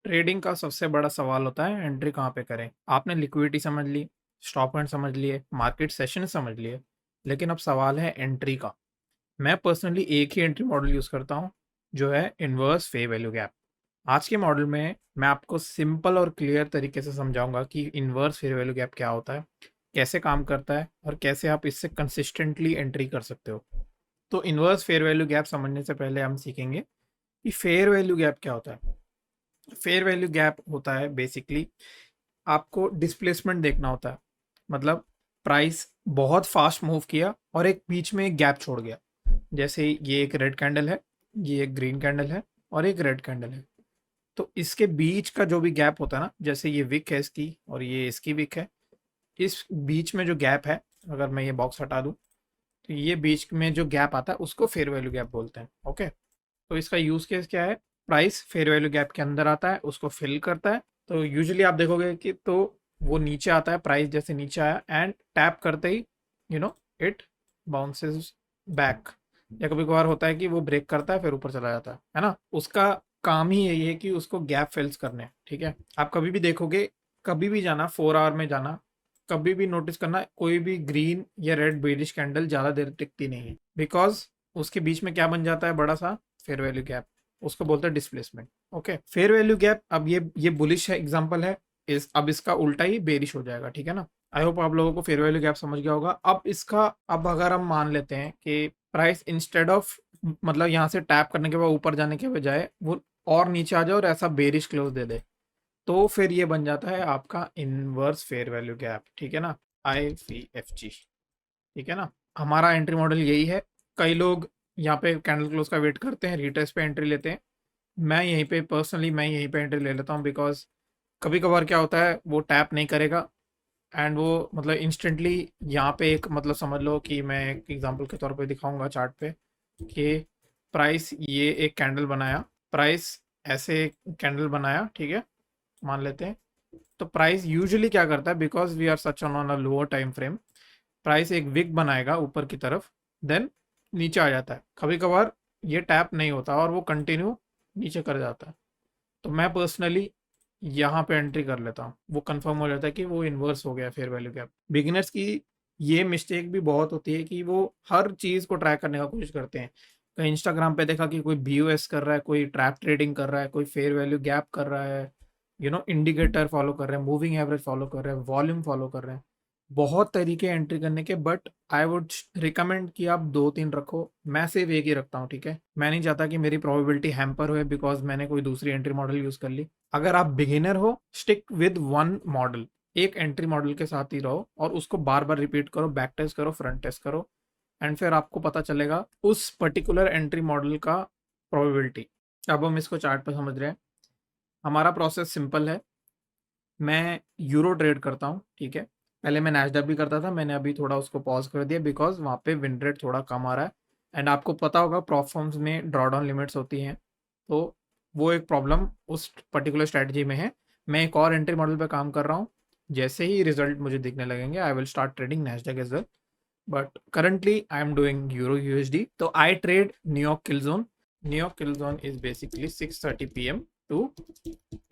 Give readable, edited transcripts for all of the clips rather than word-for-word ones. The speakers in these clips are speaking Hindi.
ट्रेडिंग का सबसे बड़ा सवाल होता है एंट्री कहाँ पे करें। आपने लिक्विडिटी समझ ली, स्टॉप पॉइंट समझ लिए, मार्केट सेशन समझ लिए, लेकिन अब सवाल है एंट्री का। मैं पर्सनली एक ही एंट्री मॉडल यूज़ करता हूँ, जो है इन्वर्स फेयर वैल्यू गैप। आज के मॉडल में मैं आपको सिंपल और क्लियर तरीके से समझाऊंगा कि इन्वर्स फेयर वैल्यू गैप क्या होता है, कैसे काम करता है और कैसे आप इससे कंसिस्टेंटली एंट्री कर सकते हो। तो इन्वर्स फेयर वैल्यू गैप समझने से पहले हम सीखेंगे कि फेयर वैल्यू गैप क्या होता है। फेयर वैल्यू गैप होता है बेसिकली आपको डिस्प्लेसमेंट देखना होता है। मतलब प्राइस बहुत फास्ट मूव किया और एक बीच में एक गैप छोड़ गया। जैसे ये एक रेड कैंडल है, ये एक ग्रीन कैंडल है और एक रेड कैंडल है। तो इसके बीच का जो भी गैप होता है ना, जैसे ये विक है इसकी और ये इसकी विक है, इस बीच में जो गैप है, अगर मैं ये बॉक्स हटा दूं तो ये बीच में जो गैप आता है उसको फेयर वैल्यू गैप बोलते हैं। ओके, तो इसका यूज केस क्या है? प्राइस फेयर वैल्यू गैप के अंदर आता है, उसको फिल करता है। तो यूजुअली आप देखोगे कि तो वो नीचे आता है, प्राइस जैसे नीचे आया एंड टैप करते ही इट बाउंसेस बैक। या कभी कभार होता है कि वो ब्रेक करता है फिर ऊपर चला जाता है ना। उसका काम ही यही है कि उसको गैप फिल्स करने हैं, ठीक है। आप कभी भी देखोगे, कभी भी जाना 4 आवर में जाना, कभी भी नोटिस करना कोई भी ग्रीन या रेड बेरिश कैंडल ज्यादा देर टिकती नहीं है, बिकॉज उसके बीच में क्या बन जाता है, बड़ा सा फेयर वैल्यू गैप। उसको बोलते हैं displacement. Okay, fair value gap, अब ये बुलिश है एग्जांपल है, इस अब इसका उल्टा ही बेरिश हो जाएगा, ठीक है ना। आई होप आप लोगों को फेयर वैल्यू गैप समझ गया होगा। अब इसका, अब अगर हम मान लेते हैं कि प्राइस इंस्टेड ऑफ, मतलब यहाँ से टैप करने के बाद ऊपर जाने के बजाय वो और नीचे आ जाए और ऐसा बेरिश क्लोज दे दे, तो फिर ये बन जाता है आपका इनवर्स फेयर वैल्यू गैप, ठीक है ना। IFG, ठीक है ना। हमारा एंट्री मॉडल यही है। कई लोग यहाँ पे कैंडल क्लोज का वेट करते हैं, रिटेस्ट पे एंट्री लेते हैं। मैं यहीं पे एंट्री ले लेता हूँ, बिकॉज कभी कभार क्या होता है वो टैप नहीं करेगा एंड वो मतलब इंस्टेंटली यहाँ पे एक, मतलब समझ लो कि मैं एक एग्जांपल के तौर पे दिखाऊंगा चार्ट पे कि प्राइस ये एक कैंडल बनाया, प्राइस ऐसे कैंडल बनाया, ठीक है, मान लेते हैं। तो प्राइस यूजुअली क्या करता है, because we are such on a lower time frame, price एक विक बनाएगा ऊपर की तरफ, देन नीचे आ जाता है। कभी कभार ये टैप नहीं होता और वो कंटिन्यू नीचे कर जाता है। तो मैं पर्सनली यहाँ पे एंट्री कर लेता हूँ, वो कंफर्म हो जाता है कि वो इन्वर्स हो गया फेयर वैल्यू गैप। बिगिनर्स की ये मिस्टेक भी बहुत होती है कि वो हर चीज़ को ट्रैक करने का कोशिश करते हैं। कहीं इंस्टाग्राम पे देखा कि कोई BOS कर रहा है, कोई ट्रैप ट्रेडिंग कर रहा है, कोई फेयर वैल्यू गैप कर रहा है, इंडिकेटर फॉलो कर रहे हैं, मूविंग एवरेज फॉलो कर रहे हैं, वॉल्यूम फॉलो कर रहे हैं। बहुत तरीके एंट्री करने के, बट आई वुड रिकमेंड कि आप 2-3 रखो। मैं सिर्फ एक ही रखता हूँ, ठीक है। मैं नहीं चाहता कि मेरी प्रोबेबिलिटी हैम्पर हुए बिकॉज मैंने कोई दूसरी एंट्री मॉडल यूज कर ली। अगर आप बिगिनर हो, स्टिक विद वन मॉडल, एक एंट्री मॉडल के साथ ही रहो और उसको बार बार रिपीट करो, बैक टेस्ट करो, फ्रंट टेस्ट करो, एंड फिर आपको पता चलेगा उस पर्टिकुलर एंट्री मॉडल का प्रोबेबिलिटी। अब हम इसको चार्ट पर समझ रहे हैं। हमारा प्रोसेस सिंपल है। मैं यूरो ट्रेड करता हूँ, ठीक है। पहले मैं नैस्डैक भी करता था, मैंने अभी थोड़ा उसको पॉज कर दिया बिकॉज वहाँ पे विन रेट थोड़ा कम आ रहा है। एंड आपको पता होगा प्रॉप फॉर्म्स में ड्रॉ डाउन लिमिट्स होती हैं, तो वो एक प्रॉब्लम उस पर्टिकुलर स्ट्रेटजी में है। मैं एक और एंट्री मॉडल पे काम कर रहा हूँ। जैसे ही रिजल्ट मुझे दिखने लगेंगे I will start trading Nasdaq as well, but currently I am doing euro USD। तो I trade New York kill zone. New York kill zone is basically 6:30 PM to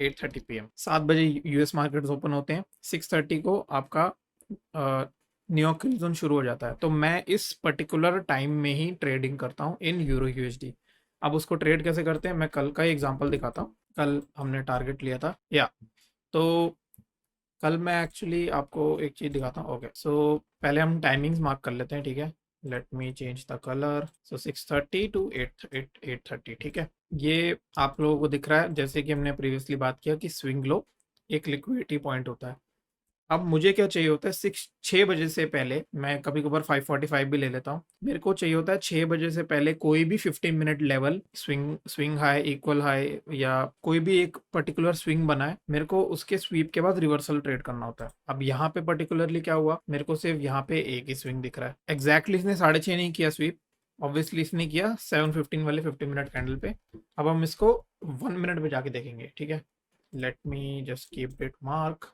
8:30 PM। 7 बजे US मार्केट्स ओपन होते हैं, 6:30 को आपका न्यूयॉर्क किल जोन शुरू हो जाता है। तो मैं इस पर्टिकुलर टाइम में ही ट्रेडिंग करता हूँ इन यूरो USD। अब उसको ट्रेड कैसे करते हैं मैं कल का ही एग्जांपल दिखाता हूँ। कल हमने टारगेट लिया था, या तो कल मैं एक्चुअली आपको एक चीज़ दिखाता हूँ। ओके, सो पहले हम टाइमिंग्स मार्क कर लेते हैं, ठीक है। Let me change the colour. So 6:30 to 8:30, ठीक है। ये आप लोगों को दिख रहा है, जैसे कि हमने प्रीवियसली बात किया कि स्विंग लो एक लिक्विडिटी पॉइंट होता है। अब मुझे क्या चाहिए होता है, 6 बजे से पहले, मैं कभी कभार 5:45 भी ले लेता हूँ। मेरे को चाहिए होता है 6 बजे से पहले कोई भी 15 minute level, swing high, equal high, या कोई भी एक पर्टिकुलर स्विंग बनाए, मेरे को उसके स्वीप के बाद रिवर्सल ट्रेड करना होता है। अब यहाँ पे पर्टिकुलरली क्या हुआ, मेरे को सिर्फ यहाँ पे एक ही स्विंग दिख रहा है। एग्जैक्टली इसने 6:30 नहीं किया स्वीप, ऑब्वियसली इसने किया 7:15 वाले 15 मिनट कैंडल पे। अब हम इसको 1 मिनट पे जाके देखेंगे, ठीक है। Let me just keep it mark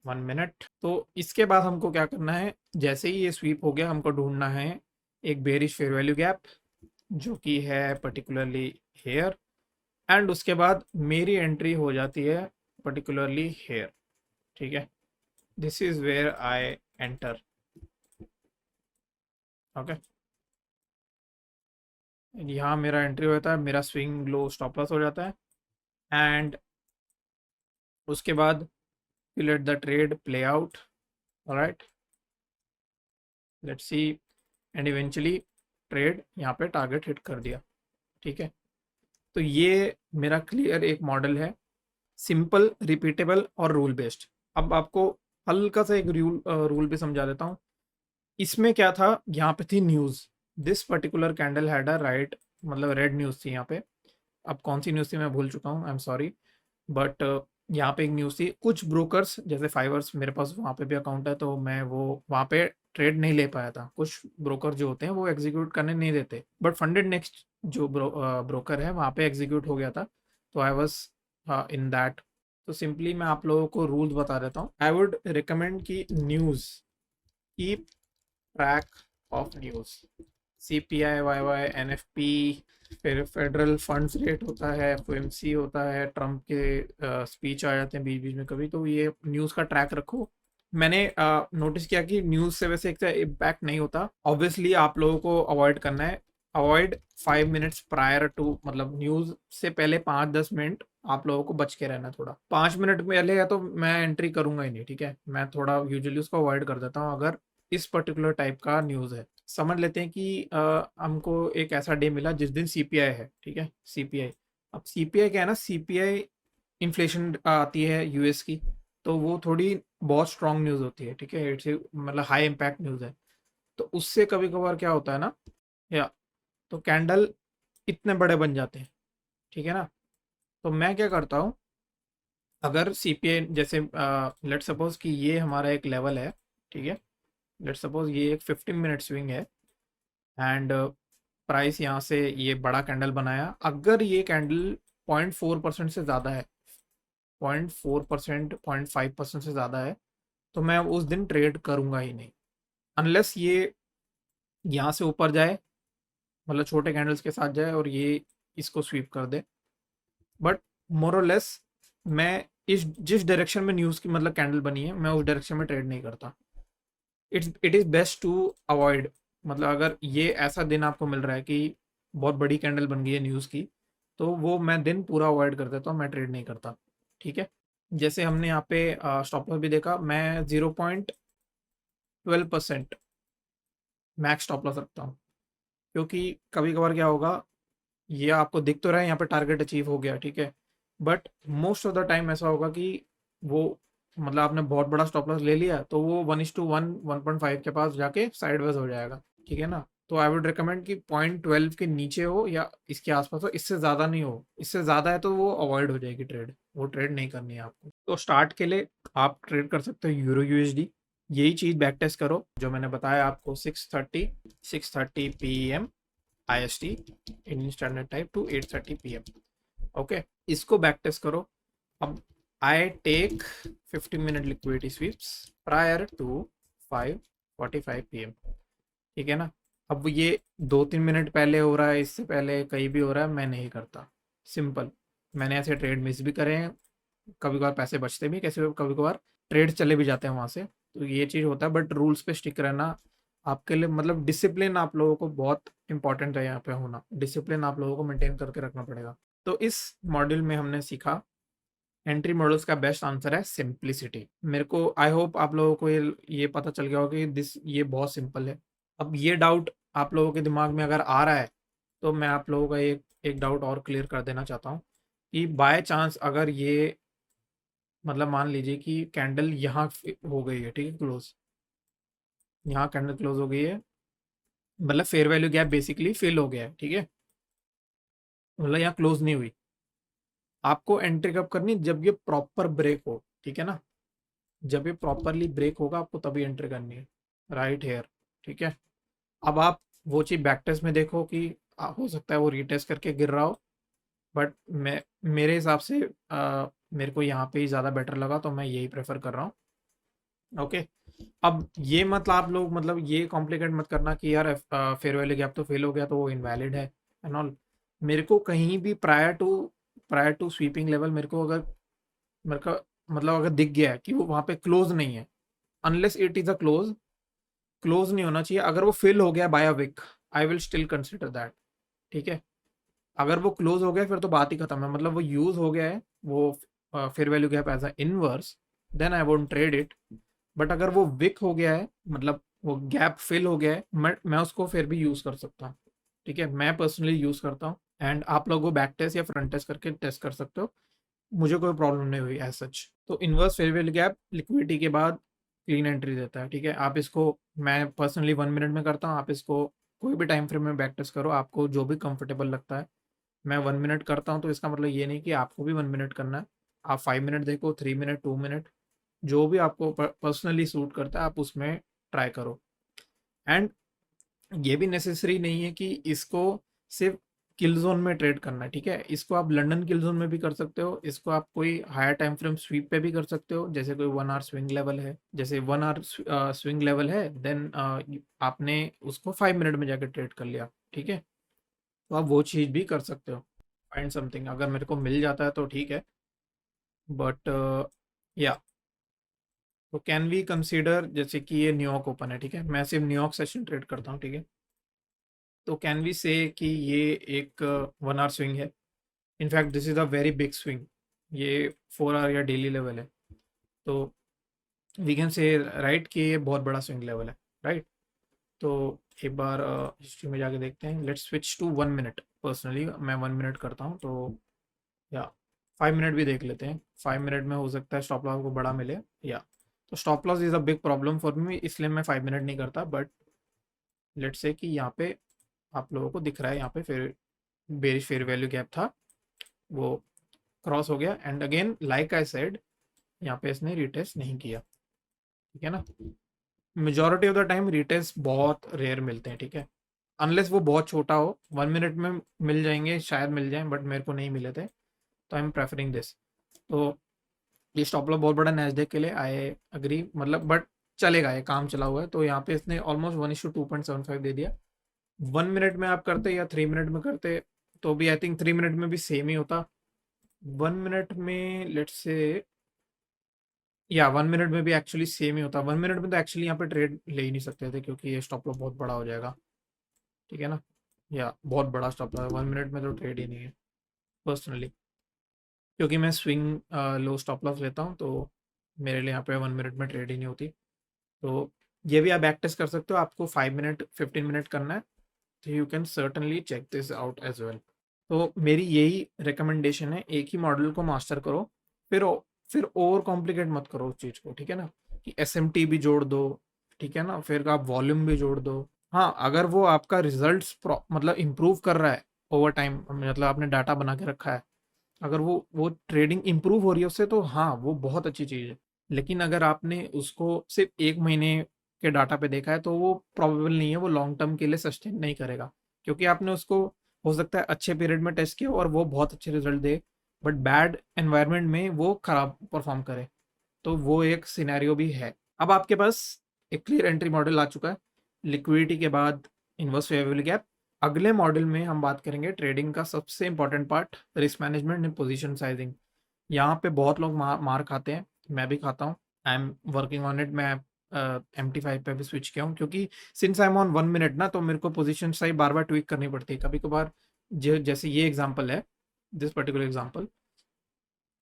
1 minute. तो इसके बाद हमको क्या करना है, जैसे ही ये स्वीप हो गया हमको ढूंढना है एक बेरिश फेयर वैल्यू गैप, जो कि है पर्टिकुलरली हेयर। एंड उसके बाद मेरी एंट्री हो जाती है पर्टिकुलरली हेयर, ठीक है। This is where I enter. Okay, यहाँ मेरा एंट्री होता है, मेरा स्विंग लो स्टॉप लॉस हो जाता है, एंड उसके बाद you let the trade play out, alright, let's see, and eventually trade यहाँ पे टारगेट हिट कर दिया, ठीक है। तो ये मेरा क्लियर एक मॉडल है, सिंपल, रिपीटेबल और रूल बेस्ड। अब आपको हल्का सा एक रूल भी समझा देता हूँ। इसमें क्या था, यहाँ पे थी news, this particular candle had a right, मतलब रेड न्यूज़ थी यहाँ पे। अब कौन सी न्यूज़ थी मैं भूल चुका हूँ, आई एम सॉरी, बट यहाँ पे एक न्यूज़ थी। कुछ ब्रोकर्स जैसे फाइवर्स, मेरे पास वहाँ पे भी अकाउंट है, तो मैं वो वहाँ पे ट्रेड नहीं ले पाया था। कुछ ब्रोकर जो होते हैं वो एग्जीक्यूट करने नहीं देते, बट फंडेड नेक्स्ट जो ब्रोकर है वहाँ पे एग्जीक्यूट हो गया था, तो आई वॉज इन दैट। तो सिंपली मैं आप लोगों को रूल्स बता देता हूँ। आई वुड रिकमेंड कि news, keep track of news, CPI, YY, NFP, फिर फेडरल फंड्स रेट होता है, FOMC होता है, ट्रम्प के स्पीच आ जाते हैं बीच बीच में कभी, तो ये न्यूज़ का ट्रैक रखो। मैंने नोटिस किया कि न्यूज़ से वैसे एक इम्पैक्ट नहीं होता, ऑब्वियसली आप लोगों को अवॉइड करना है। अवॉइड 5 मिनट्स प्रायर टू, मतलब न्यूज़ से पहले 5-10 मिनट आप लोगों को बच के रहना। थोड़ा 5 मिनट पहले है तो मैं एंट्री करूंगा ही नहीं, ठीक है। मैं थोड़ा यूजुअली उसको अवॉइड कर देता हूँ अगर इस पर्टिकुलर टाइप का न्यूज़ है। समझ लेते हैं कि हमको एक ऐसा डे मिला जिस दिन CPI है, ठीक है, CPI। अब CPI क्या है ना, CPI इन्फ्लेशन आती है US की, तो वो थोड़ी बहुत स्ट्रॉन्ग न्यूज़ होती है, ठीक है, इट्स मतलब हाई इम्पैक्ट न्यूज़ है। तो उससे कभी कभार क्या होता है ना, या तो कैंडल इतने बड़े बन जाते हैं, ठीक है ना। तो मैं क्या करता हूँ, अगर CPI जैसे लेट सपोज कि ये हमारा एक लेवल है, ठीक है, लेट सपोज ये एक 15 मिनट स्विंग है, एंड प्राइस यहाँ से ये बड़ा कैंडल बनाया। अगर ये कैंडल 0.4% से ज़्यादा है, 0.4%, 0.5% से ज़्यादा है, तो मैं उस दिन ट्रेड करूँगा ही नहीं, अनलेस ये यहाँ से ऊपर जाए, मतलब छोटे कैंडल्स के साथ जाए और ये इसको स्वीप कर दे। बट मोर और लेस मैं इस जिस डायरेक्शन में न्यूज़ की मतलब कैंडल बनी है, मैं उस डायरेक्शन में ट्रेड नहीं करता। It is best to avoid, मतलब अगर ये ऐसा दिन आपको मिल रहा है कि बहुत बड़ी कैंडल बन गई है न्यूज़ की, तो वो मैं दिन पूरा अवॉइड कर देता हूँ, मैं ट्रेड नहीं करता, ठीक है। जैसे हमने यहाँ पे स्टॉप लॉस भी देखा, मैं 0.12% मैक्स स्टॉप लॉस रखता हूँ, क्योंकि कभी कभार क्या होगा, ये आपको दिख तो रहा है यहाँ पे टारगेट अचीव हो गया, ठीक है, but most of the time ऐसा होगा कि वो, मतलब आपने बहुत बड़ा स्टॉप लॉस ले लिया तो वो 1:1, 1.5 के पास जाके साइडवेज हो जाएगा, ठीक है ना। तो आई वुड रिकमेंड कि 0.12 के नीचे हो या इसके आसपास हो, इससे ज़्यादा नहीं हो। इससे ज़्यादा है तो वो अवॉइड हो जाएगी ट्रेड, वो ट्रेड नहीं करनी है आपको। तो स्टार्ट के लिए आप ट्रेड कर सकते हो यूरो USD, यही चीज़ बैक टेस्ट करो जो मैंने बताया आपको, 6:30 PM IST, Indian standard time, to 8:30 PM, okay. इसको बैक टेस्ट करो। अब I take 15 minute liquidity sweeps prior to 5:45 PM, ठीक है ना। अब ये 2-3 मिनट पहले हो रहा है, इससे पहले कहीं भी हो रहा है, मैं नहीं करता, सिंपल। मैंने ऐसे ट्रेड मिस भी करे हैं, कभी कभार पैसे बचते भी कैसे, कभी कभार ट्रेड चले भी जाते हैं वहाँ से, तो ये चीज़ होता है। बट रूल्स पे स्टिक रहना आपके लिए, मतलब डिसिप्लिन आप लोगों को बहुत इंपॉर्टेंट है यहाँ पे होना, डिसिप्लिन आप लोगों को मेंटेन करके रखना पड़ेगा। तो इस मॉड्यूल में हमने सीखा एंट्री मॉडल्स का बेस्ट आंसर है सिंप्लिसिटी। मेरे को आई होप आप लोगों को ये पता चल गया होगा कि ये बहुत सिंपल है। अब ये डाउट आप लोगों के दिमाग में अगर आ रहा है, तो मैं आप लोगों का एक एक डाउट और क्लियर कर देना चाहता हूँ कि बाय चांस अगर ये, मतलब मान लीजिए कि कैंडल यहाँ हो गई है, ठीक है, क्लोज, यहाँ कैंडल क्लोज हो गई है, मतलब fair value gap basically fill हो गया है, ठीक है, मतलब यहाँ क्लोज नहीं हुई। आपको एंट्री कब करनी, जब ये प्रॉपर ब्रेक हो, ठीक है ना, जब ये प्रॉपरली ब्रेक होगा आपको तभी एंट्री करनी है, राइट हेयर, ठीक है। अब आप वो चीज़ बैक टेस्ट में देखो कि हो सकता है वो रीटेस्ट करके गिर रहा हो, बट मैं, मेरे हिसाब से मेरे को यहाँ पे ही ज़्यादा बेटर लगा, तो मैं यही प्रेफर कर रहा हूँ, ओके। अब ये मत आप लोग, मतलब ये कॉम्प्लिकेट मत करना कि यार फेयर वैल्यू गैप तो फेल हो गया तो वो इनवैलिड है एंड ऑल। मेरे को कहीं भी prior to prior to sweeping level मेरे को अगर मेरे का मतलब अगर दिख गया है कि वो वहाँ पे क्लोज नहीं है, unless it is a close नहीं होना चाहिए। अगर वो फिल हो गया by a wick, I will still consider that. ठीक है, अगर वो क्लोज हो गया फिर तो बात ही खत्म है, मतलब वो यूज हो गया है, वो fair value gap as a inverse, then I won't trade it. But अगर वो विक हो गया है, मतलब वो गैप फिल हो गया है, मैं उसको फिर भी यूज कर सकता हूँ। ठीक है, मैं पर्सनली यूज करता हूँ, एंड आप लोग वो बैक टेस्ट या फ्रंट टेस्ट करके टेस्ट कर सकते हो। मुझे कोई प्रॉब्लम नहीं हुई एज सच। तो inverse fair value gap liquidity के बाद क्लीन एंट्री देता है। ठीक है, आप इसको, मैं पर्सनली 1 मिनट में करता हूँ, आप इसको कोई भी टाइम फ्रेम में बैक टेस्ट करो, आपको जो भी कंफर्टेबल लगता है। मैं 1 मिनट करता हूँ, तो इसका मतलब ये नहीं कि आपको भी 1 मिनट करना है। आप 5 मिनट देखो, 3 मिनट, 2 मिनट, जो भी आपको पर्सनली सूट करता है आप उसमें ट्राई करो। एंड ये भी नेसेसरी नहीं है कि इसको सिर्फ किल जोन में ट्रेड करना है। ठीक है, इसको आप लंदन किल जोन में भी कर सकते हो, इसको आप कोई हायर टाइम फ्रेम स्वीप पे भी कर सकते हो, जैसे कोई 1 आवर स्विंग लेवल है, जैसे 1 आवर स्विंग लेवल है, देन आपने उसको 5 मिनट में जाकर ट्रेड कर लिया। ठीक है, तो आप वो चीज़ भी कर सकते हो। फाइंड समथिंग, अगर मेरे को मिल जाता है तो ठीक है, बट या तो कैन वी कंसीडर, जैसे कि ये न्यूयॉर्क ओपन है, ठीक है, मैं सिर्फ न्यूयॉर्क सेशन ट्रेड करता हूँ। ठीक है, तो कैन वी से कि ये एक 1 आवर स्विंग है। In fact this is a very big swing, ये 4 आवर या डेली लेवल है। तो वी कैन से राइट कि ये बहुत बड़ा स्विंग लेवल है, राइट। तो एक बार हिस्ट्री में जाके देखते हैं, let's switch to 1 minute. Personally मैं 1 मिनट करता हूँ, तो या 5 मिनट भी देख लेते हैं। 5 मिनट में हो सकता है स्टॉप लॉस को बड़ा मिले, या तो stop loss is a big problem for me, इसलिए मैं 5 मिनट नहीं करता। बट लेट्स से कि यहाँ पे आप लोगों को दिख रहा है, यहाँ पे फिर बेरिश फेयर वैल्यू गैप था, वो क्रॉस हो गया, and again like I said, यहाँ पे इसने रिटेस्ट नहीं किया। ठीक है ना, majority of the time retest बहुत रेयर मिलते हैं। ठीक है, अनलेस वो बहुत छोटा हो, 1 मिनट में मिल जाएंगे, शायद मिल जाए, बट मेरे को नहीं मिले थे, तो आई एम प्रेफरिंग दिस। तो ये स्टॉप लॉस बहुत बड़ा नैस्डैक के लिए, आई अग्री, मतलब बट चलेगा, ये काम चला हुआ है। तो यहाँ पे इसने ऑलमोस्ट 1:2.75 दे दिया। 1 मिनट में आप करते या 3 मिनट में करते, तो भी आई थिंक 3 मिनट में भी सेम ही होता। 1 मिनट में लेट्स से, या 1 मिनट में भी एक्चुअली सेम ही होता। 1 मिनट में तो एक्चुअली यहाँ पे ट्रेड ले ही नहीं सकते थे, क्योंकि ये स्टॉप लॉस बहुत बड़ा हो जाएगा। ठीक है ना, या बहुत बड़ा स्टॉप लॉस है, 1 मिनट में तो ट्रेड ही नहीं है पर्सनली, क्योंकि मैं स्विंग लो स्टॉप लॉस लेता हूँ, तो मेरे लिए यहाँ पे 1 मिनट में ट्रेड ही नहीं होती। तो ये भी आप बैक टेस्ट कर सकते हो, आपको 5 मिनट 15 मिनट करना है, तो you can certainly check this out as well. तो मेरी यही रिकमेंडेशन है, एक ही मॉडल को मास्टर करो, फिर फिर ओवर कॉम्प्लिकेट मत करो उस चीज़ को। ठीक है ना, कि एस भी जोड़ दो, ठीक है ना, फिर आप वॉल्यूम भी जोड़ दो। हाँ, अगर वो आपका रिजल्ट्स मतलब इम्प्रूव कर रहा है ओवर टाइम, मतलब आपने डाटा बना के रखा है, अगर वो ट्रेडिंग इम्प्रूव हो रही है उससे, तो हाँ वो बहुत अच्छी चीज़ है। लेकिन अगर आपने उसको सिर्फ 1 महीने के डाटा पे देखा है, तो वो प्रोबेबल नहीं है, वो लॉन्ग टर्म के लिए सस्टेन नहीं करेगा, क्योंकि आपने उसको हो सकता है अच्छे पीरियड में टेस्ट किया और वो बहुत अच्छे result they, but bad environment में वो खराब परफॉर्म करे। तो वो एक सिनेरियो भी है। अब आपके पास एक क्लियर एंट्री मॉडल आ चुका है, लिक्विडिटी के बाद इन्वर्स फेयर वैल्यू गैप। अगले मॉडल में हम बात करेंगे ट्रेडिंग का सबसे important part, risk management and position sizing. यहाँ पे बहुत लोग मार खाते हैं, मैं भी खाता हूँ। I am working on it. मैं MT5 पे भी स्विच किया हूँ, क्योंकि since I am on 1 minute ना, तो मेरे को पोजीशन साइज बार बार ट्विक करनी पड़ती है कभी कभार। जैसे ये एग्जांपल है, दिस पर्टिकुलर एग्जांपल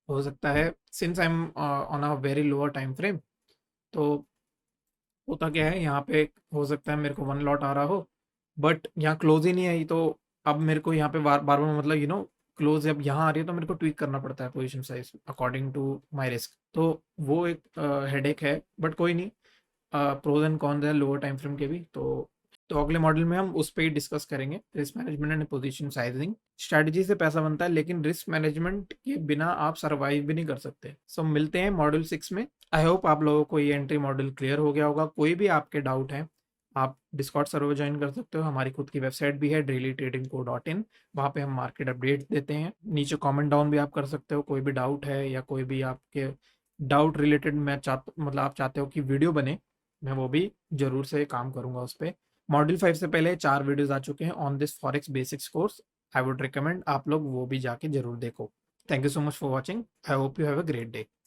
हो सकता है, since I am on a very lower time frame, तो होता क्या है, यहाँ पे हो सकता है मेरे को 1 लॉट आ रहा हो, बट यहाँ क्लोज ही नहीं आई, तो अब मेरे को यहाँ पे बार बार मतलब क्लोज अब यहाँ आ रही है, तो मेरे को ट्वीक करना पड़ता है position size according to my risk. तो वो एक हेडेक है, बट कोई नहीं, प्रोज एंड कॉन्स है लोअर टाइम फ्रेम के भी। तो अगले मॉडल में हम उस पर ही डिस्कस करेंगे, risk management and position sizing. Strategy से पैसा बनता है, लेकिन रिस्क मैनेजमेंट के बिना आप सर्वाइव भी नहीं कर सकते। सो मिलते हैं मॉड्यूल 6 में। आई होप आप लोगों को ये एंट्री मॉडल क्लियर हो गया होगा। कोई भी आपके डाउट है, आप डिस्कॉर्ड सर्वर ज्वाइन कर सकते हो। हमारी खुद की वेबसाइट भी है dailytradingco.in, वहाँ पे हम मार्केट अपडेट देते हैं। नीचे कमेंट डाउन भी आप कर सकते हो, कोई भी डाउट है या कोई भी आपके डाउट रिलेटेड मतलब आप चाहते हो कि वीडियो बने, मैं वो भी जरूर से काम करूंगा उस पर। मॉड्यूल 5 से पहले 4 वीडियोस आ चुके हैं on this forex basics course, I would recommend आप लोग वो भी जाके जरूर देखो। Thank you so much for watching. I hope you have a great day.